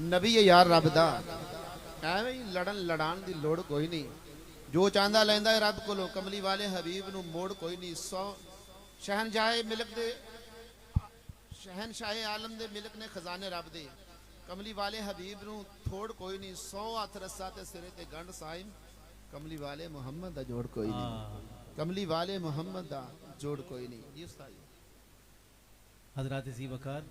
ਨਬੀ ਹੈ ਯਾਰ ਰੱਬ ਦਾ, ਐਵੇਂ ਹੀ ਲੜਨ ਲੜਾਣ ਦੀ ਲੋੜ ਕੋਈ ਨਹੀਂ। ਜੋ ਚਾਹੁੰਦਾ ਲੈਂਦਾ ਹੈ ਰੱਬ ਕੋਲੋਂ। ਕਮਲੀ ਵਾਲੇ ਹਬੀਬ ਨੂੰ ਮੋੜ ਕੋਈ ਨਹੀਂ। ਸ਼ਹਿਨशाह ਮਿਲਕ ਦੇ, ਸ਼ਹਿਨशाह ਆਲਮ ਦੇ ਮਿਲਕ ਨੇ ਖਜ਼ਾਨੇ ਰੱਬ ਦੇ। ਕਮਲੀ ਵਾਲੇ ਹਬੀਬ ਨੂੰ ਥੋੜ ਕੋਈ ਨਹੀਂ। 100 ਹੱਥ ਰੱਸਾ ਤੇ ਸਿਰੇ ਤੇ ਗੰਢ ਸਾਇਮ। ਕਮਲੀ ਵਾਲੇ ਮੁਹੰਮਦ ਦਾ ਜੋੜ ਕੋਈ ਨਹੀਂ। कमली वाले मोहम्मद दा जोड़ कोई नहीं। जी उस्ताद हजरात ज़ी वकार,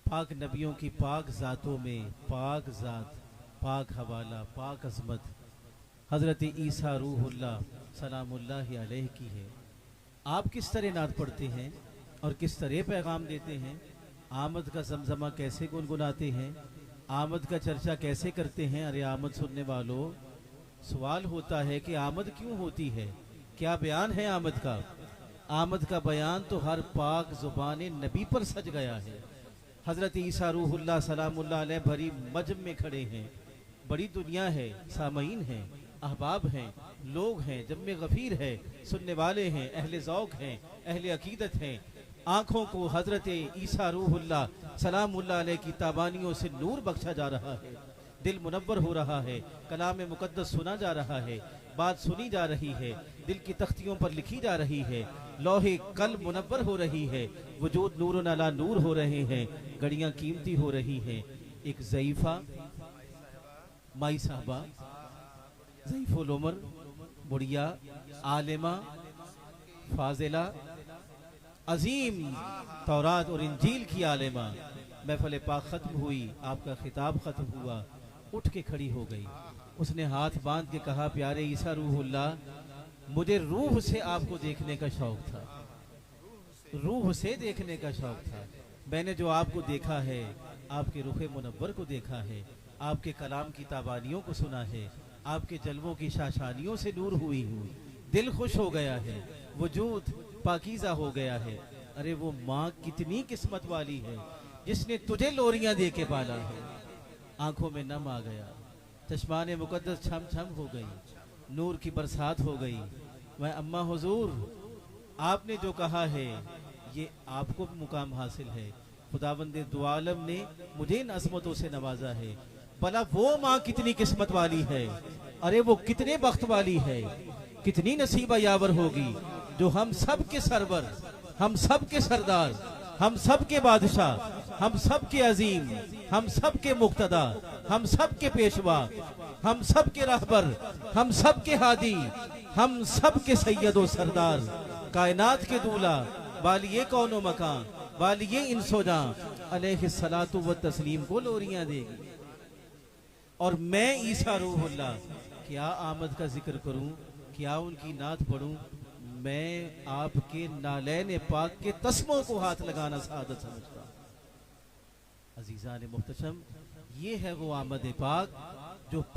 पाक नबियों की पाक ज़ातों में पाक ज़ात, पाक हवाला, पाक अज़मत हज़रत ईसा रूहुल्लाह सलामुल्लाहि अलैहि की है। आप किस तरह नात पढ़ते हैं और किस तरह पैगाम देते हैं? आमद का जमजमा कैसे गुनगुनाते हैं? आमद का चर्चा कैसे करते हैं? अरे आमद सुनने वालों, सवाल होता है कि आमद क्यों होती है, क्या बयान है आमद का? आमद का बयान तो हर पाक ज़ुबान नबी पर सज गया है। हज़रत ईसा रूहुल्लाह सलामुल्लाह अलैह भरी मजम में खड़े हैं। बड़ी दुनिया है, सामईन हैं, अहबाब हैं, लोग हैं, जम्मे गफीर है, सुनने वाले हैं, अहले ज़ौक़ हैं, अहले अकीदत हैं। आँखों को हज़रत ईसा रूहुल्लाह सलामुल्लाह अलैह की ताबानियों से नूर बख्शा जा रहा है। दिल मुनव्वर हो रहा है, कलाम मुक़द्दस सुना जा रहा है, बात सुनी जा रही है, दिल की तख्तियों पर लिखी जा रही है, लौहे कल्ब मुनव्वर हो रही है, वजूद नूर अला नूर हो रहे हैं, घड़ियाँ कीमती हो रही हैं। एक ज़ईफ़ा माई साहबा, ज़ईफ़ुल उमर, बुढ़िया, आलिमा, फाजिला, अजीम तौरात और इंजील की आलिमा। महफ़िल पाक ख़त्म हुई, आपका खिताब ख़त्म हुआ, उठ के खड़ी हो गई। उसने हाथ बांध के कहा, प्यारे ईसा रूहुल्लाह, मुझे रूह से आपको देखने का शौक था, रूह से देखने का शौक था। मैंने जो आपको देखा है, आपके रुखे मुनव्वर को देखा है, आपके कलाम की ताबानियों को सुना है, आपके जलवों की शाशानियों से नूर हुई हूँ, दिल खुश हो गया है, वजूद पाकीज़ा हो गया है। अरे वो माँ कितनी किस्मत वाली है जिसने तुझे लोरियां दे के पाला है। आंखों में नम आ गया, चश्माने मुकद्दस छम छम हो गई, नूर की बरसात हो गई। वह अम्मा हुजूर, आपने जो कहा है ये आपको मुकाम हासिल है। खुदावंदे दो आलम ने मुझे इन अज़मतों से नवाजा है। भला वो माँ कितनी किस्मत वाली है, अरे वो कितने बख्त वाली है, कितनी नसीबा यावर होगी जो हम सब के सरवर, हम सब के सरदार, हम सब के बादशाह, हम सब के अजीम, हम सब के मुक्तदा, हम सब के पेशवा, हम सब के रहबर, हम सब के हादी, हम सब के सैयदो सरदार, कायनात के दूल्हा, वालिये कौनो मकान, वालिये इंसोजा अलैहिस्सलातु व तस्लीम को लोरियां देगी। और मैं ईसा रूहुल्लाह क्या आमद का जिक्र करूं, क्या उनकी नात पढ़ूं? मैं आपके नालैन पाक के तस्मों को हाथ लगाना सादत समझता। अजीज़ान मुहतशम, ये है वो आमद पाक जो